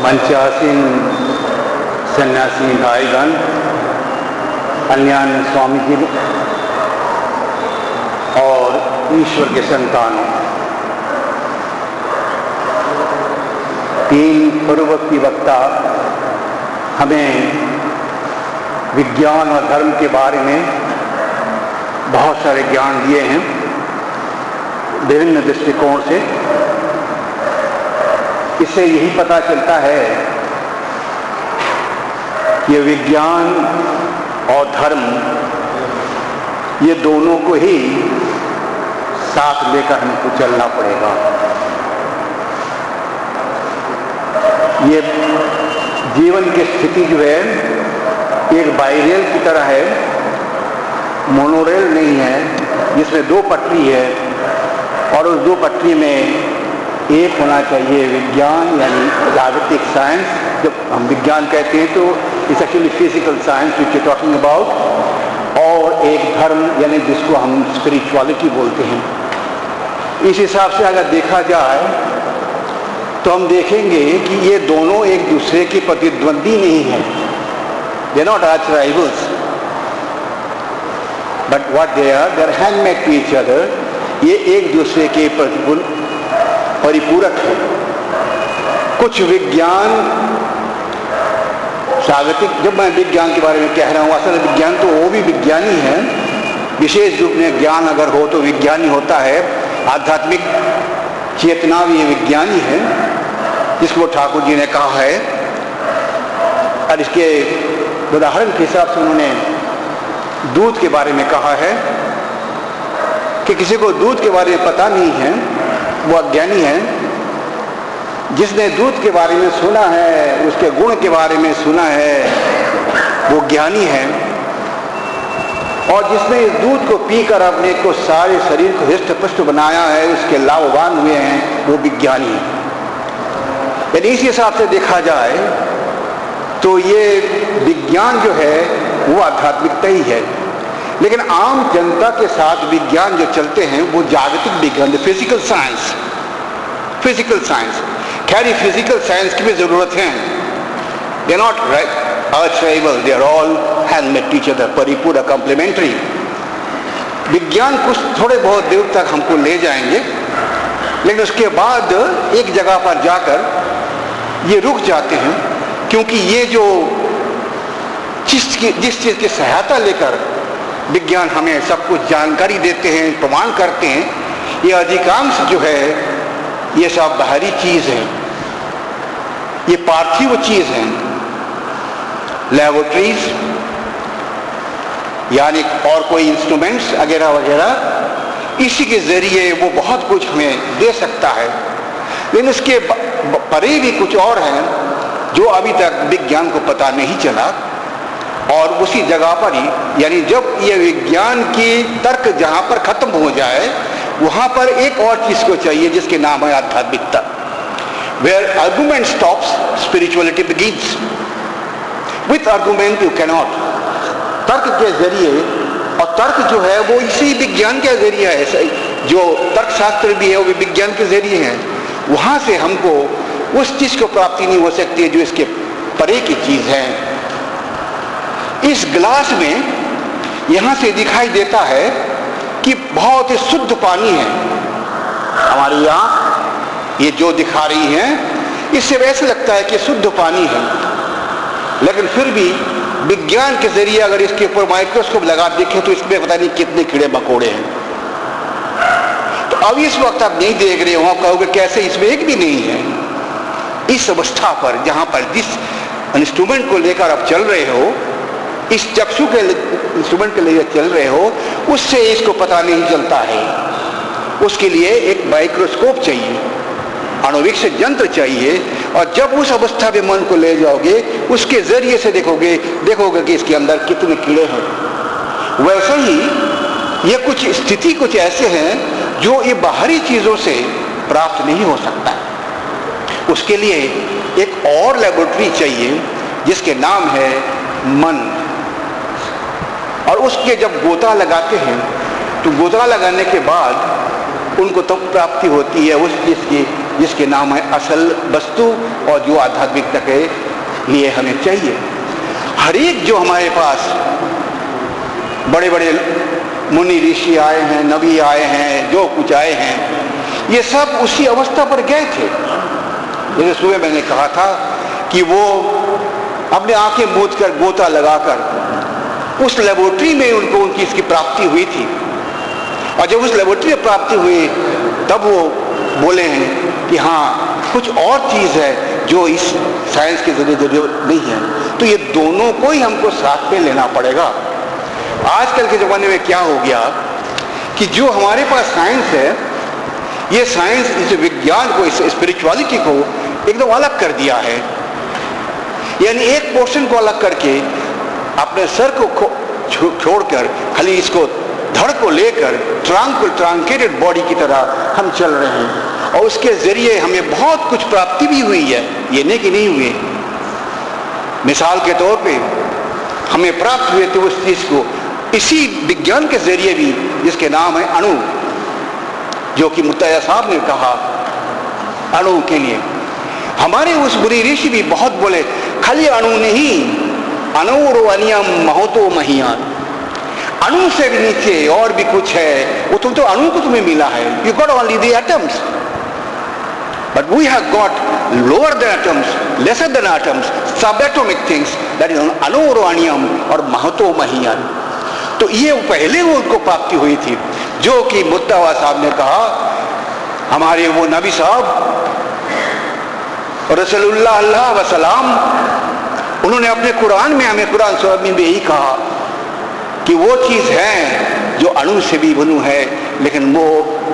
मंचासीन सन्यासी भाईगण, अन्यान्य स्वामी जी और ईश्वर के संतानों, तीन पूर्ववर्ती वक्ता हमें विज्ञान और धर्म के बारे में बहुत सारे ज्ञान दिए हैं विभिन्न दृष्टिकोण से। इससे यही पता चलता है कि विज्ञान और धर्म ये दोनों को ही साथ लेकर हमको चलना पड़ेगा। ये जीवन की स्थिति जो है एक बाईरेल की तरह है, मोनोरेल नहीं है, जिसमें दो पटरी है और उस दो पटरी में एक होना चाहिए विज्ञान यानी जागतिक साइंस। जब हम विज्ञान कहते हैं तो it's actually physical science which you talking about, और एक धर्म यानी जिसको हम स्पिरिचुअलिटी बोलते हैं। इस हिसाब से अगर देखा जाए तो हम देखेंगे कि ये दोनों एक दूसरे के प्रतिद्वंदी नहीं है, they not arch rivals, but what they are handmade to each other. ये एक दूसरे के परिपूरक है। कुछ विज्ञान जागतिक, जब मैं विज्ञान के बारे में कह रहा हूँ असल विज्ञान तो वो भी विज्ञानी है, विशेष रूप में ज्ञान अगर हो तो विज्ञानी होता है। आध्यात्मिक चेतना भी विज्ञानी है, जिसको ठाकुर जी ने कहा है। और इसके उदाहरण के हिसाब से उन्होंने दूध के बारे में कहा है कि किसी को दूध के बारे में पता नहीं है वो अज्ञानी है, जिसने दूध के बारे में सुना है, उसके गुण के बारे में सुना है, वो ज्ञानी है, और जिसने इस दूध को पीकर अपने को सारे शरीर को हृष्ट पुष्ट बनाया है, उसके लाभवान हुए हैं, वो विज्ञानी है। यदि इस हिसाब से देखा जाए तो ये विज्ञान जो है वो आध्यात्मिकता ही है। लेकिन आम जनता के साथ विज्ञान जो चलते हैं वो जागतिक विज्ञान, फिजिकल साइंस, फिजिकल साइंस। खैर फिजिकल साइंस की भी जरूरत है, they not earth rival, they are all handmade teach other, परिपूर्ण कॉम्प्लीमेंट्री। विज्ञान कुछ थोड़े बहुत देर तक हमको ले जाएंगे, लेकिन उसके बाद एक जगह पर जाकर ये रुक जाते हैं, क्योंकि ये जो जिस चीज की सहायता लेकर विज्ञान हमें सब कुछ जानकारी देते हैं, प्रमाण करते हैं, ये अधिकांश जो है ये सब बाहरी चीज है, ये पार्थिव चीज है। लेबोरेटरीज यानी और कोई इंस्ट्रूमेंट्स वगैरह वगैरह, इसी के जरिए वो बहुत कुछ हमें दे सकता है। लेकिन इसके परे भी कुछ और है जो अभी तक विज्ञान को पता नहीं चला। और उसी जगह पर ही यानी जब ये विज्ञान की तर्क जहां पर खत्म हो जाए वहां पर एक और चीज को चाहिए जिसके नाम है आध्यात्मिकता। Where argument stops spirituality begins. With argument you cannot. तर्क के जरिए, और तर्क जो है वो इसी विज्ञान के जरिए है, जो तर्कशास्त्र भी है वो भी विज्ञान के जरिए है। वहां से हमको उस चीज को प्राप्ति नहीं हो सकती है जो इसके परे की चीज है। इस गिलास में यहां से दिखाई देता है कि बहुत ही शुद्ध पानी है। हमारी आंख ये जो दिखा रही है इससे वैसे लगता है कि शुद्ध पानी है, लेकिन फिर भी विज्ञान के जरिए अगर इसके ऊपर माइक्रोस्कोप लगा देखें तो इसमें पता नहीं कितने कीड़े मकोड़े हैं। तो अब इस वक्त आप नहीं देख रहे हो, कहोगे कैसे, इसमें एक भी नहीं है। इस अवस्था पर जहां पर जिस इंस्ट्रूमेंट को लेकर आप चल रहे हो, इस चक्षु के इंस्ट्रूमेंट के लिए चल रहे हो, उससे इसको पता नहीं चलता है। उसके लिए एक माइक्रोस्कोप चाहिए, आणुविक यंत्र चाहिए, और जब उस अवस्था में मन को ले जाओगे उसके जरिए से देखोगे कि इसके अंदर कितने कीड़े हैं। वैसे ही ये कुछ स्थिति कुछ ऐसे हैं जो ये बाहरी चीजों से प्राप्त नहीं हो सकता। उसके लिए एक और लेबोरेटरी चाहिए जिसके नाम है मन। और उसके जब गोता लगाते हैं तो गोता लगाने के बाद उनको तब प्राप्ति होती है उस चीज की जिसके नाम है असल वस्तु और जो आध्यात्मिकता के लिए हमें चाहिए। हर एक जो हमारे पास बड़े बड़े मुनि ऋषि आए हैं, नबी आए हैं, जो कुछ आए हैं, ये सब उसी अवस्था पर गए थे। जैसे सुबह मैंने कहा था कि वो अपने आंखें मूंद कर गोता लगाकर उस लेबोरेटरी में उनको उनकी इसकी प्राप्ति हुई थी, और जब उस लेबोरेटरी में प्राप्ति हुई तब वो बोले हैं कि हाँ कुछ और चीज है जो इस साइंस के जरिए जरूरत नहीं है। तो ये दोनों को ही हमको साथ में लेना पड़ेगा। आजकल के जमाने में क्या हो गया कि जो हमारे पास साइंस है, ये साइंस इस विज्ञान को, इस स्पिरिचुअलिटी को एकदम अलग कर दिया है। यानी एक पोर्शन को अलग करके अपने सर को छोड़कर खाली इसको धड़ को लेकर ट्रांकेटेड बॉडी की तरह हम चल रहे हैं, और उसके जरिए हमें बहुत कुछ प्राप्ति भी हुई है, ये नहीं कि नहीं हुई। मिसाल के तौर पे हमें प्राप्त हुए थे उस चीज को इसी विज्ञान के जरिए भी, जिसके नाम है अणु, जो कि मुत्तैया साहब ने कहा अणु के लिए। हमारे उस मुनि ऋषि भी बहुत बोले खाली अणु नहीं, अणुरो अनियम महतो महियान, अणु से भी नीचे और भी कुछ है, वो तुम तो अणु को तुम्हें मिला है। You got only the atoms, but we have got lower than atoms, lesser than atoms, subatomic things, that is अणुरो अनियम और महतो महियान। तो ये पहले वो उनको प्राप्ति हुई थी, जो कि मुत्तवा साहब ने कहा, हमारे वो नबी साहब रसूलुल्लाह अल्लाह वसलाम, उन्होंने अपने कुरान में हमें कुरान सूरत में भी यही कहा कि वो चीज है जो अणु से भी बनू है, लेकिन वो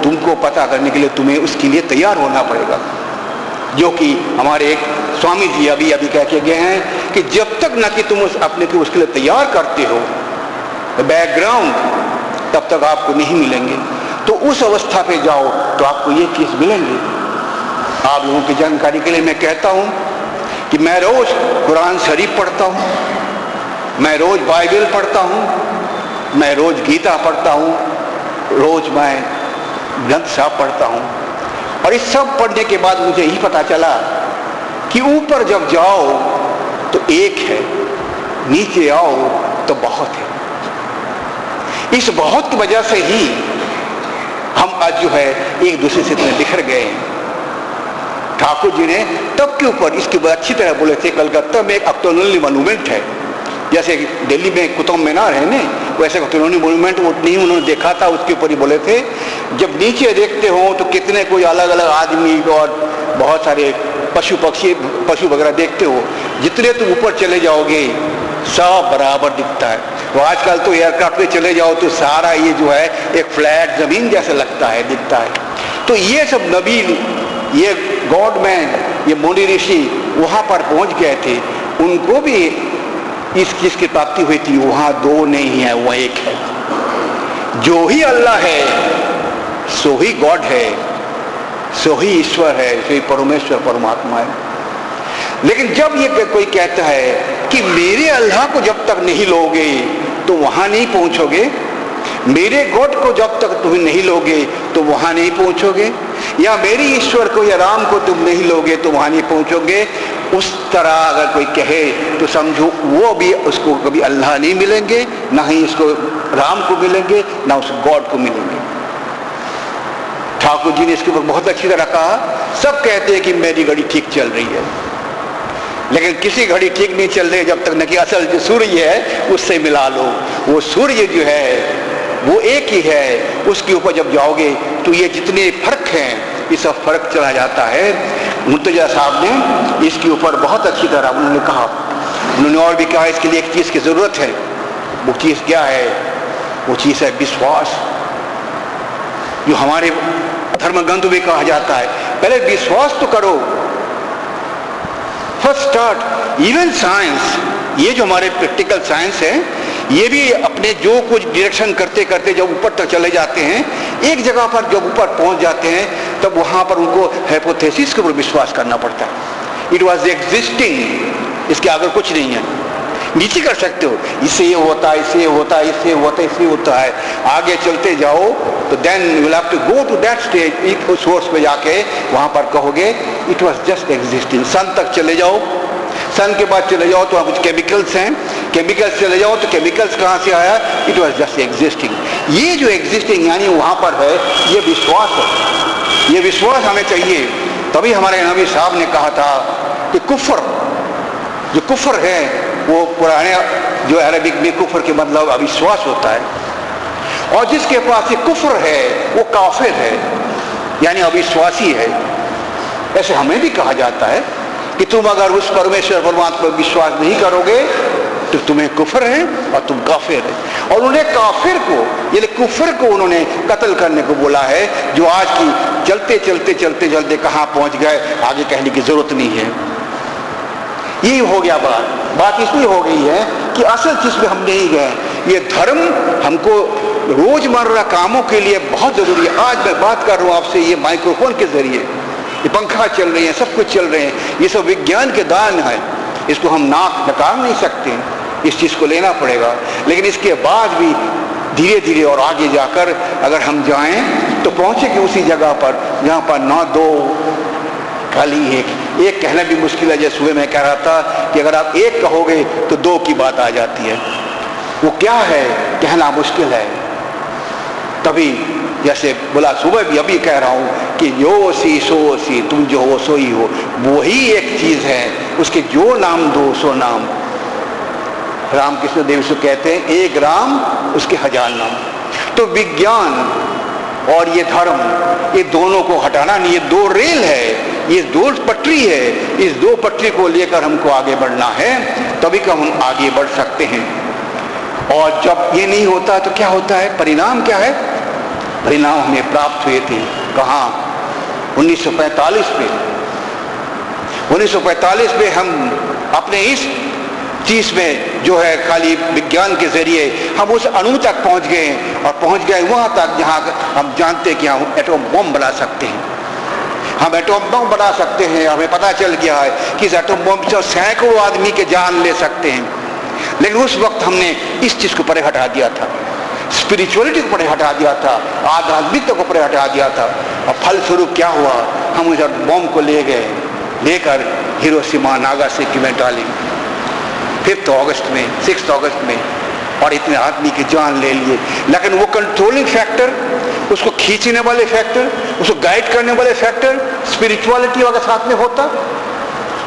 तुमको पता करने के लिए तुम्हें उसके लिए तैयार होना पड़ेगा। जो कि हमारे एक स्वामी जी अभी कह के गए हैं कि जब तक न कि तुम अपने को उसके लिए तैयार करते हो बैकग्राउंड, तब तक आपको नहीं मिलेंगे। तो उस अवस्था पे जाओ तो आपको ये चीज मिलेंगे। आप लोगों की जानकारी के लिए मैं कहता हूं कि मैं रोज कुरान शरीफ पढ़ता हूं, मैं रोज बाइबल पढ़ता हूं, मैं रोज गीता पढ़ता हूं, रोज मैं ग्रंथ साहब पढ़ता हूं, और इस सब पढ़ने के बाद मुझे यही पता चला कि ऊपर जब जाओ तो एक है, नीचे आओ तो बहुत है। इस बहुत की वजह से ही हम आज जो है एक दूसरे से इतने बिखर गए हैं। ठाकुर जी ने तब के ऊपर इसकी अच्छी तरह बोले थे, कलकत्ता में एक अक्टोनली मोन्यूमेंट है, जैसे दिल्ली में कुतुब मीनार है ना, वैसे अक्टोनली मोन्यूमेंट वो नहीं उन्होंने देखा था, उसके ऊपर ही बोले थे जब नीचे देखते हो तो कितने कोई अलग अलग आदमी और बहुत सारे पशु पक्षी पशु वगैरह देखते हो, जितने तुम ऊपर चले जाओगे सब बराबर दिखता है। तो आजकल तो एयरक्राफ्ट में चले जाओ तो सारा ये जो है एक फ्लैट जमीन जैसा लगता है, दिखता है। तो ये सब नबी, ये गॉड मैन, ये मुनि ऋषि वहां पर पहुंच गए थे, उनको भी इस चीज की प्राप्ति हुई थी। वहां दो नहीं है, वह एक है। जो ही अल्लाह है सो ही गॉड है, सो ही ईश्वर है, सो ही परमेश्वर परमात्मा है। लेकिन जब ये कोई कहता है कि मेरे अल्लाह को जब तक नहीं लोगे तो वहां नहीं पहुंचोगे, मेरे गॉड को जब तक तुम नहीं लोगे तो वहां नहीं पहुंचोगे, या मेरी ईश्वर को या राम को तुम नहीं लोगे तो वहां नहीं पहुंचोगे, उस तरह अगर कोई कहे तो समझो वो भी उसको कभी अल्लाह नहीं मिलेंगे, ना ही इसको राम को मिलेंगे, ना उस गॉड को मिलेंगे। ठाकुर जी ने इसके ऊपर बहुत अच्छी तरह कहा। सब कहते हैं कि मेरी घड़ी ठीक चल रही है, लेकिन किसी घड़ी ठीक नहीं चल रही जब तक न कि असल जो सूर्य है उससे मिला लो। वो सूर्य जो है वो एक ही है, उसके ऊपर जब जाओगे तो ये जितने फर्क हैं ये सब फर्क चला जाता है। मुर्तजा साहब ने इसके ऊपर बहुत अच्छी तरह उन्होंने कहा। उन्होंने और भी कहा इसके लिए एक चीज की जरूरत है। वो चीज क्या है? वो चीज है विश्वास, जो हमारे धर्म ग्रंथ में कहा जाता है पहले विश्वास तो करो। फर्स्ट स्टार्ट इवन साइंस, ये जो हमारे प्रैक्टिकल साइंस है ये भी अपने जो कुछ डिरेक्शन करते करते जब ऊपर तक चले जाते हैं, एक जगह पर जब ऊपर पहुंच जाते हैं तब वहां पर उनको हाइपोथेसिस के ऊपर विश्वास करना पड़ता है। इट वॉज एग्जिस्टिंग, इसके आगे कुछ नहीं है। नीचे कर सकते हो, इससे ये होता है, इससे ये होता है, इससे होता है, इससे होता है, आगे चलते जाओ तो then you will have to go to that stage, source पे जाके वहां पर कहोगे it was just existing. Sun तक चले जाओ, सन के बाद चले जाओ तो कुछ केमिकल्स हैं, केमिकल्स चले जाओ तो केमिकल्स कहाँ से आया, इट वाज जस्ट एग्जिस्टिंग। ये जो एग्जिस्टिंग यानी वहां पर है, ये विश्वास है, ये विश्वास हमें चाहिए। तभी हमारे नबी साहब ने कहा था कि कुफर, जो कुफर है वो पुराने जो अरबिक में कुफर के मतलब अविश्वास होता है, और जिसके पास ये कुफर है वो काफिर है यानी अविश्वासी है। ऐसे हमें भी कहा जाता है कि तुम अगर उस परमेश्वर परमात्मा पर विश्वास नहीं करोगे तो तुम्हें कुफर है और तुम काफिर है। और उन्हें काफिर को यानी कुफर को उन्होंने कत्ल करने को बोला है, जो आज की चलते चलते चलते चलते कहां पहुंच गए आगे कहने की जरूरत नहीं है। यही हो गया बात इसलिए हो गई है कि असल चीज में हम नहीं गए। ये धर्म हमको रोजमर्रा कामों के लिए बहुत जरूरी है। आज मैं बात कर रहा हूं आपसे ये माइक्रोफोन के जरिए, ये पंखा चल रहे हैं, सब कुछ चल रहे हैं, ये सब विज्ञान के दान है, इसको हम नकार नहीं सकते, इस चीज को लेना पड़ेगा। लेकिन इसके बाद भी धीरे धीरे और आगे जाकर अगर हम जाएं तो पहुंचेंगे उसी जगह पर जहां पर ना दो खाली एक कहना भी मुश्किल है। जैसे सुबह मैं कह रहा था कि अगर आप एक कहोगे तो दो की बात आ जाती है, वो क्या है कहना मुश्किल है। तभी जैसे बोला सुबह भी अभी कह रहा हूं कि यो सी सो सी, तुम जो हो सो ही हो, वही एक चीज है, उसके जो नाम दो सो नाम। रामकृष्ण देव से कहते हैं एक राम उसके हजार नाम। तो विज्ञान और ये धर्म, ये दोनों को हटाना नहीं, ये दो रेल है, ये दो पटरी है, इस दो पटरी को लेकर हमको आगे बढ़ना है, तभी का हम आगे बढ़ सकते हैं। और जब ये नहीं होता तो क्या होता है, परिणाम क्या है? परिणाम हमें प्राप्त हुए थे कहाँ? 1945 में। 1945 में हम अपने इस चीज में जो है खाली विज्ञान के जरिए हम उस अणु तक पहुंच गए, और पहुंच गए वहां तक जहां हम जानते हैं कि हम एटॉम बम बना सकते हैं, हम एटॉम बम बना सकते हैं। हमें पता चल गया है कि इस एटॉम बम से सैकड़ों आदमी के जान ले सकते हैं। लेकिन उस वक्त हमने इस चीज को परे हटा दिया था, स्पिरिचुअलिटी को परे हटा दिया था, आध्यात्मिकता को परे हटा दिया था। और फलस्वरूप क्या हुआ, हम उस बम को ले गए, लेकर हिरोशिमा नागासाकी में डाली 5 अगस्त में, 6 अगस्त में, और इतने आदमी की जान ले लिए। लेकिन वो कंट्रोलिंग फैक्टर, उसको खींचने वाले फैक्टर, उसको गाइड करने वाले फैक्टर स्पिरिचुअलिटी अगर साथ में होता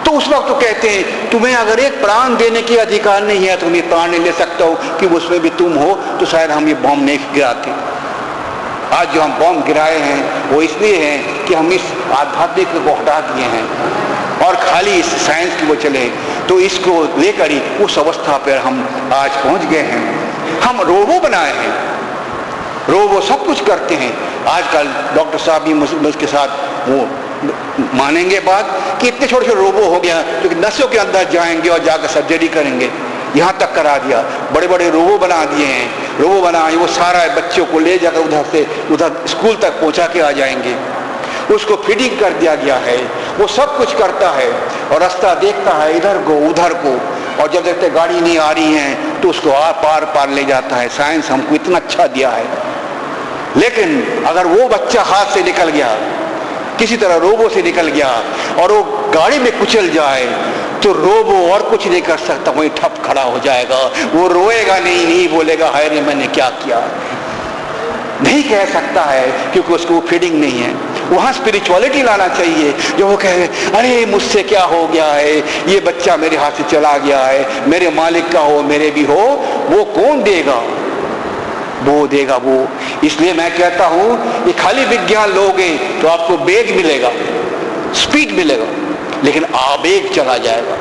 तो उस वक्त तो कहते हैं तुम्हें अगर एक प्राण देने के अधिकार नहीं है, तुम ये प्राण नहीं ले सकता हो कि उसमें भी तुम हो, तो शायद हम ये बम नहीं गिराते। आज जो हम बम गिराए हैं वो इसलिए हैं कि हम इस आध्यात्मिक को हटा दिए हैं और खाली इस साइंस की वो चले, तो इसको लेकर ही उस अवस्था पर हम आज पहुंच गए हैं। हम रोबो बनाए हैं, रोबो सब कुछ करते हैं। आजकल डॉक्टर साहब भी मुझके साथ वो मानेंगे बात कि इतने छोटे छोटे रोबो हो गया जो कि नसों के अंदर जाएंगे और जाकर सर्जरी करेंगे, यहाँ तक करा दिया। बड़े बड़े रोबो बना दिए हैं, रोबो बनाए वो सारा बच्चों को ले जाकर उधर से उधर स्कूल तक पहुँचा के आ जाएंगे। उसको फीडिंग कर दिया गया है, वो सब कुछ करता है और रास्ता देखता है इधर को उधर को, और जब देखते गाड़ी नहीं आ रही है तो उसको पार पार ले जाता है। साइंस हमको इतना अच्छा दिया है। लेकिन अगर वो बच्चा हाथ से निकल गया, किसी तरह रोबो से निकल गया और वो गाड़ी में कुचल जाए, तो रोबो और कुछ नहीं कर सकता, वहीं ठप खड़ा हो जाएगा। वो रोएगा नहीं, नहीं बोलेगा हाय रे मैंने क्या किया, नहीं कह सकता है क्योंकि उसको फीडिंग नहीं है। वहां स्पिरिचुअलिटी लाना चाहिए, जो वो कहे अरे मुझसे क्या हो गया है, ये बच्चा मेरे हाथ से चला गया है, मेरे मालिक का हो मेरे भी हो, वो कौन देगा? वो देगा वो। इसलिए मैं कहता हूं कि खाली विज्ञान लोगे तो आपको वेग मिलेगा, स्पीड मिलेगा, लेकिन आवेग चला जाएगा।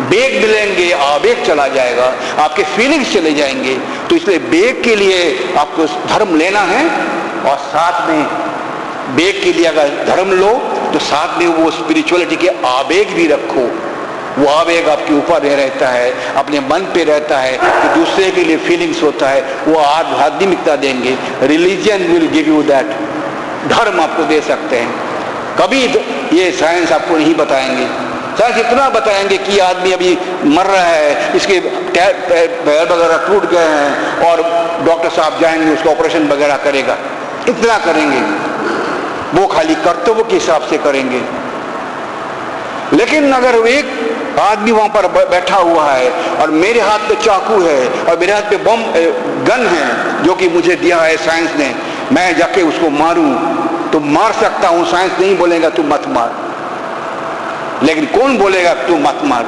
वेग मिलेंगे, आवेग चला जाएगा, आपके फीलिंग्स चले जाएंगे। तो इसलिए वेग के लिए आपको धर्म लेना है, और साथ में वेग के लिए अगर धर्म लो तो साथ में वो स्पिरिचुअलिटी के आवेग भी रखो। वो आवेग आपके ऊपर रहता है, अपने मन पे रहता है, कि दूसरे के लिए फीलिंग्स होता है, वो आध्यात्मिकता देंगे। Religion will give you that, धर्म आपको दे सकते हैं, कभी ये साइंस आपको नहीं बताएंगे। साइंस इतना बताएंगे कि आदमी अभी मर रहा है, इसके पैर वगैरह टूट गए हैं और डॉक्टर साहब जाएंगे उसका ऑपरेशन वगैरह करेगा, इतना करेंगे। वो खाली कर्तव्य के हिसाब से करेंगे। लेकिन अगर एक आदमी वहां पर बैठा हुआ है और मेरे हाथ पे चाकू है और मेरे हाथ पे बम गन है जो कि मुझे दिया है साइंस ने, मैं जाके उसको मारूं तो मार सकता हूं। साइंस नहीं बोलेगा तू मत मार, लेकिन कौन बोलेगा तू मत मार?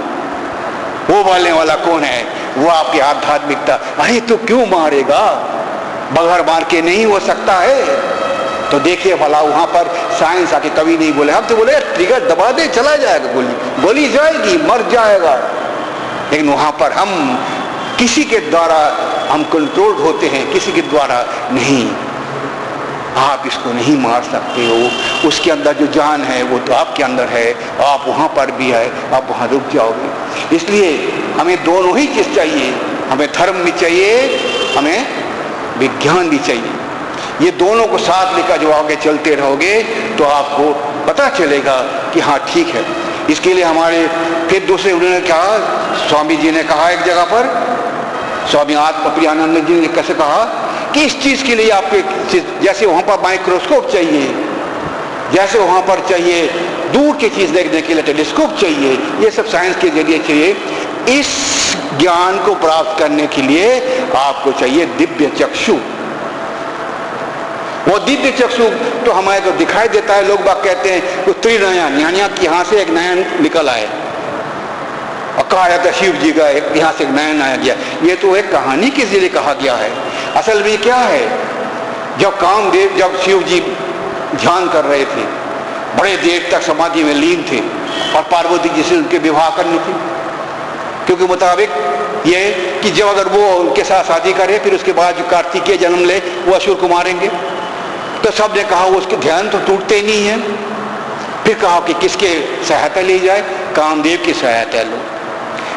वो बोलने वाला कौन है? वो आपकी आध्यात्मिकता। अरे तो क्यों मारेगा? बगैर मार के नहीं हो सकता है। तो देखिए भला वहां पर साइंस आके कभी नहीं बोले, हम तो बोले ट्रिगर दबा दे चला जाएगा, गोली जाएगी, मर जाएगा। लेकिन वहां पर हम किसी के द्वारा हम कंट्रोल होते हैं, किसी के द्वारा नहीं। आप इसको नहीं मार सकते हो, उसके अंदर जो जान है वो तो आपके अंदर है, आप वहां पर भी है, आप वहां रुक जाओगे। इसलिए हमें दोनों ही चीज चाहिए, हमें धर्म भी चाहिए, हमें विज्ञान भी चाहिए। ये दोनों को साथ लेकर जो आगे चलते रहोगे तो आपको पता चलेगा कि हाँ ठीक है। इसके लिए हमारे फिर दूसरे उन्होंने कहा, स्वामी जी ने कहा एक जगह पर, स्वामी आत्मप्रियानंद जी ने कैसे कहा कि इस चीज के लिए आपके जैसे वहां पर माइक्रोस्कोप चाहिए, जैसे वहां पर चाहिए दूर की चीज देखने के लिए टेलीस्कोप चाहिए, ये सब साइंस के जरिए चाहिए। इस ज्ञान को प्राप्त करने के लिए आपको चाहिए दिव्य चक्षु। वो दिव्य चक्षु तो हमारे को दिखाई देता है, लोग बात कहते हैं तो त्रिनयन, यानी यहाँ से एक नयन निकल आए और कहा जाता है शिव जी का यहाँ से एक नयन आया गया। ये तो एक कहानी के जरिए कहा गया है। असल में क्या है, जब कामदेव, जब शिव जी ध्यान कर रहे थे, बड़े देर तक समाधि में लीन थे और पार्वती जी से उनके विवाह करनी थी, क्योंकि मुताबिक ये कि जब अगर वो उनके साथ शादी करे फिर उसके बाद जो कार्तिकेय जन्म ले वो असुर को मारेंगे। तो सब ने कहा वो उसके ध्यान तो टूटते ही नहीं है। फिर कहा कि किसके सहायता ली जाए? कामदेव की सहायता लो,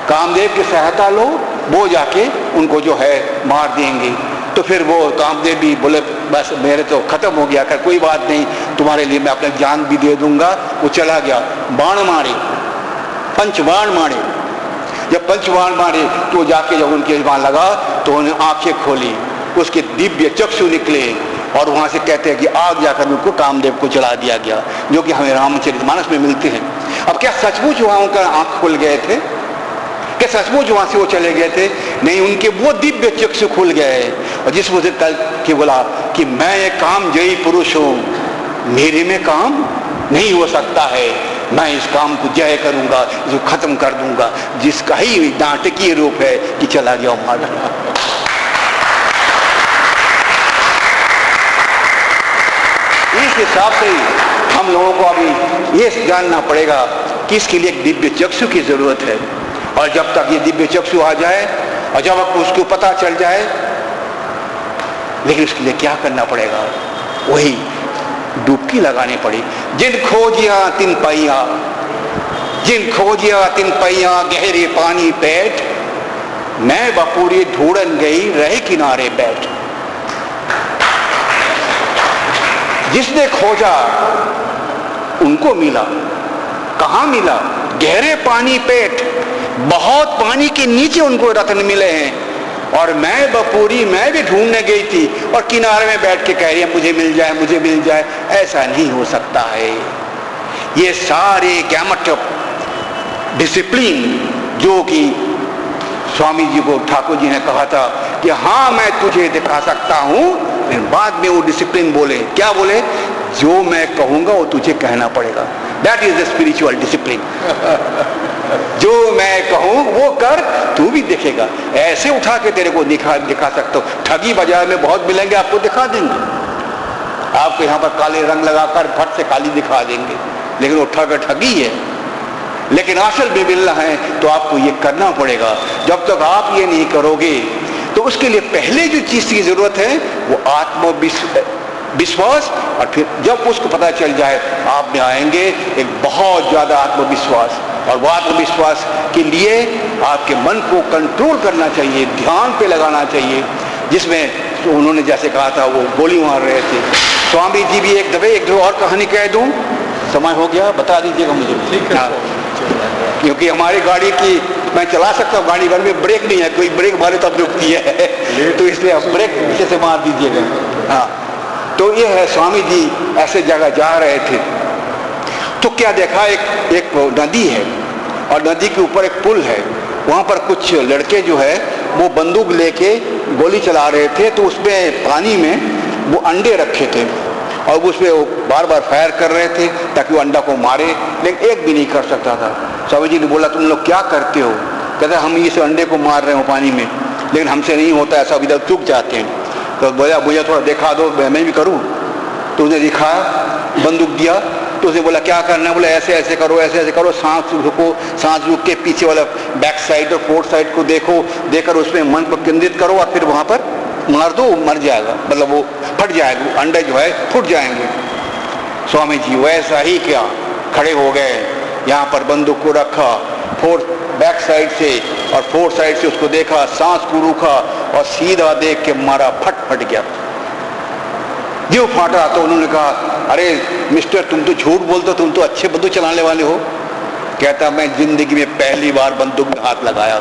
कामदेव की सहायता लो, वो जाके उनको जो है मार देंगे। तो फिर वो कामदेव भी बोले बस मेरे तो खत्म हो गया, कर कोई बात नहीं, तुम्हारे लिए मैं अपने जान भी दे दूंगा। वो चला गया, बाण मारे, पंचबाण मारे। जब पंचबाण मारे तो जाके जब उनके वहां लगा तो उन्हें आंखें खोली, उसके दिव्य चक्षु निकले और वहां से कहते हैं कि आग जाकर उनको कामदेव को चढ़ा दिया गया, जो कि हमें रामचरितमानस में मिलते हैं। अब क्या सचमुच वहां उनका आंख खुल गए थे? क्या सचमुच वहां से वो चले गए थे? नहीं, उनके वो दिव्य चक्षु खुल गए और जिस मुझे कल के बोला कि मैं एक काम जयी पुरुष हूं, मेरे में काम नहीं हो सकता है, मैं इस काम को जय करूंगा, इसको खत्म कर दूंगा, जिसका ही नाटकीय रूप है कि चला गया हमारा। इस हिसाब से हम लोगों को अभी ये जानना पड़ेगा कि इसके लिए एक दिव्य चक्षु की जरूरत है। और जब तक ये दिव्य चक्षु आ जाए और जब उसको पता चल जाए, लेकिन उसके लिए क्या करना पड़ेगा? वही डुबकी लगानी पड़ी। जिन खोजिया तिन पैया, जिन खोजिया तिन पैया गहरे पानी पेट, मैं बपूरी ढूंढन गई रहे किनारे बैठ। जिसने खोजा उनको मिला। कहां मिला? गहरे पानी पेट, बहुत पानी के नीचे उनको रत्न मिले हैं। और मैं बपूरी, मैं भी ढूंढने गई थी और किनारे में बैठ के कह रही है मुझे मिल जाए, मुझे मिल जाए। ऐसा नहीं हो सकता है। ये सारे गैमट ऑफ डिसिप्लिन जो कि स्वामी जी को ठाकुर जी ने कहा था कि हाँ मैं तुझे दिखा सकता हूं, लेकिन बाद में वो डिसिप्लिन बोले, क्या बोले? जो मैं कहूंगा वो तुझे कहना पड़ेगा। That is the spiritual discipline. जो मैं कहूं वो कर, तू भी दिखेगा। ऐसे उठा के तेरे को दिखा सकता हूं। ठगी बाजार में बहुत मिलेंगे, आपको दिखा देंगे, आपको यहाँ पर काले रंग लगाकर फट से काली दिखा देंगे, लेकिन वो ठगी है। लेकिन असल में मिलना है तो आपको ये करना पड़ेगा। जब तक आप ये नहीं करोगे तो उसके लिए पहले जो चीज की जरूरत है वो आत्मविश्वास, और फिर जब उसको पता चल जाए आप में आएंगे एक बहुत ज्यादा आत्मविश्वास। और वो आत्मविश्वास के लिए आपके मन को कंट्रोल करना चाहिए, ध्यान पे लगाना चाहिए, जिसमें तो उन्होंने जैसे कहा था वो गोली मार रहे थे। स्वामी जी भी एक दफे और कहानी कह दूं, समय हो गया, बता दीजिएगा मुझे। ठीक है। क्योंकि हमारी गाड़ी की, मैं चला सकता हूँ गाड़ी, घर में ब्रेक नहीं है, कोई ब्रेक मारे तब रुकती है, तो इसलिए आप ब्रेक पीछे से मार दीजिएगा। हाँ, तो ये है, स्वामी जी ऐसे जगह जा रहे थे तो क्या देखा, एक नदी है और नदी के ऊपर एक पुल है, वहाँ पर कुछ लड़के जो है वो बंदूक लेके गोली चला रहे थे, तो उसमें पानी में वो अंडे रखे थे और उसमें वो बार बार फायर कर रहे थे ताकि वो अंडा को मारे, लेकिन एक भी नहीं कर सकता था। स्वामी जी ने बोला तुम लोग क्या करते हो? कहते हम इस अंडे को मार रहे हो पानी में, लेकिन हमसे नहीं होता ऐसा, इधर चुक जाते हैं। तो बोला मुझे थोड़ा दिखा दो, मैं भी करूँ। तो उसने दिखाया, बंदूक दिया, तो उसने बोला क्या करना है? बोला ऐसे ऐसे करो, ऐसे ऐसे करो, सांस रुको, सांस रुक के पीछे वाला बैक साइड और फोर्थ साइड को देखो, देखकर उसमें मन को केंद्रित करो और फिर वहाँ पर मार दो, मर जाएगा, मतलब वो फट जाएगा, अंडे जो है फूट जाएंगे। स्वामी जी वैसा ही क्या, खड़े हो गए, यहाँ पर बंदूक को रखा, फोर्थ बैक साइड से और फोर्थ साइड से उसको देखा, सांस को रोका और सीधा देख के मारा, फट गया। जो फाटा तो उन्होंने कहा अरे मिस्टर तुम तो झूठ बोलते हो, तुम तो अच्छे बंदूक चलाने वाले हो। कहता मैं जिंदगी में पहली बार बंदूक में हाथ लगाया,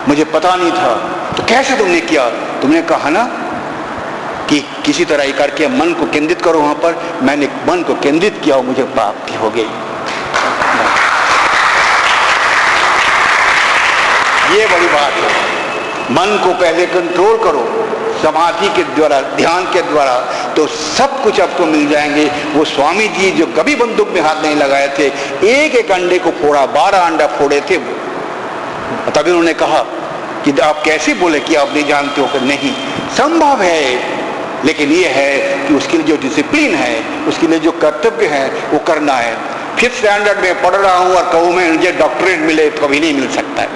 मुझे पता नहीं था। तो कैसे तुमने किया? तुमने कहा ना कि किसी तरह करके मन को केंद्रित करो वहां पर, मैंने मन को केंद्रित किया और मुझे प्राप्ति हो गई। ये बड़ी बात है, मन को पहले कंट्रोल करो समाधि के द्वारा, ध्यान के द्वारा, तो सब कुछ आपको मिल जाएंगे। वो स्वामी जी जो कभी बंदूक में हाथ नहीं लगाए थे, एक एक अंडे को फोड़ा, 12 अंडा फोड़े थे। तभी उन्होंने कहा कि आप कैसे बोले कि आप नहीं जानते हो? कि नहीं, संभव है, लेकिन ये है कि उसके लिए जो डिसिप्लिन है, उसके लिए जो कर्तव्य है वो करना है। 5th स्टैंडर्ड में पढ़ रहा हूँ और कहूँ मैं मुझे डॉक्टरेट मिले, तो कभी नहीं मिल सकता है,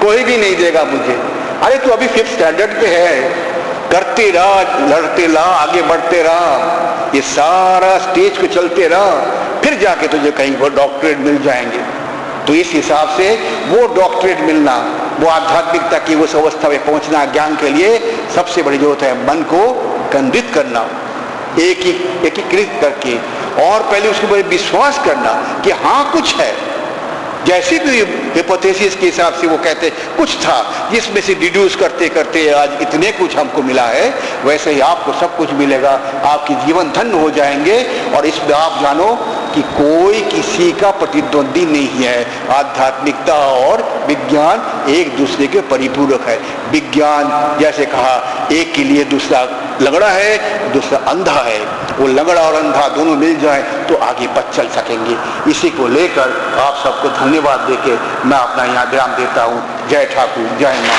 कोई भी नहीं देगा मुझे। अरे तू अभी 5th स्टैंडर्ड पे है, करते रहा, लड़ते रहा, आगे बढ़ते रहा, ये सारा स्टेज को चलते रहा, फिर जाके तुझे कहीं वो डॉक्टरेट मिल जाएंगे। तो इस हिसाब से वो डॉक्टरेट मिलना, वो आध्यात्मिकता की उस अवस्था में पहुंचना, ज्ञान के लिए सबसे बड़ी जरूरत है मन को केंद्रित करना, एकीकृत करके, और पहले उसके ऊपर विश्वास करना कि हाँ कुछ है। जैसे भी हिपोथेसिस के हिसाब से वो कहते कुछ था, जिसमें से डिड्यूस करते करते आज इतने कुछ हमको मिला है, वैसे ही आपको सब कुछ मिलेगा, आपकी जीवन धन्य हो जाएंगे। और इसमें आप जानो कि कोई किसी का प्रतिद्वंदी नहीं है। आध्यात्मिकता और विज्ञान एक दूसरे के परिपूरक है। विज्ञान जैसे कहा, एक के लिए दूसरा लंगड़ा है, दूसरा अंधा है, वो लंगड़ा और अंधा दोनों मिल जाए तो आगे पथ चल सकेंगे। इसी को लेकर आप सबको धन्यवाद देके मैं अपना यहाँ विराम देता हूँ। जय ठाकुर, जय माँ।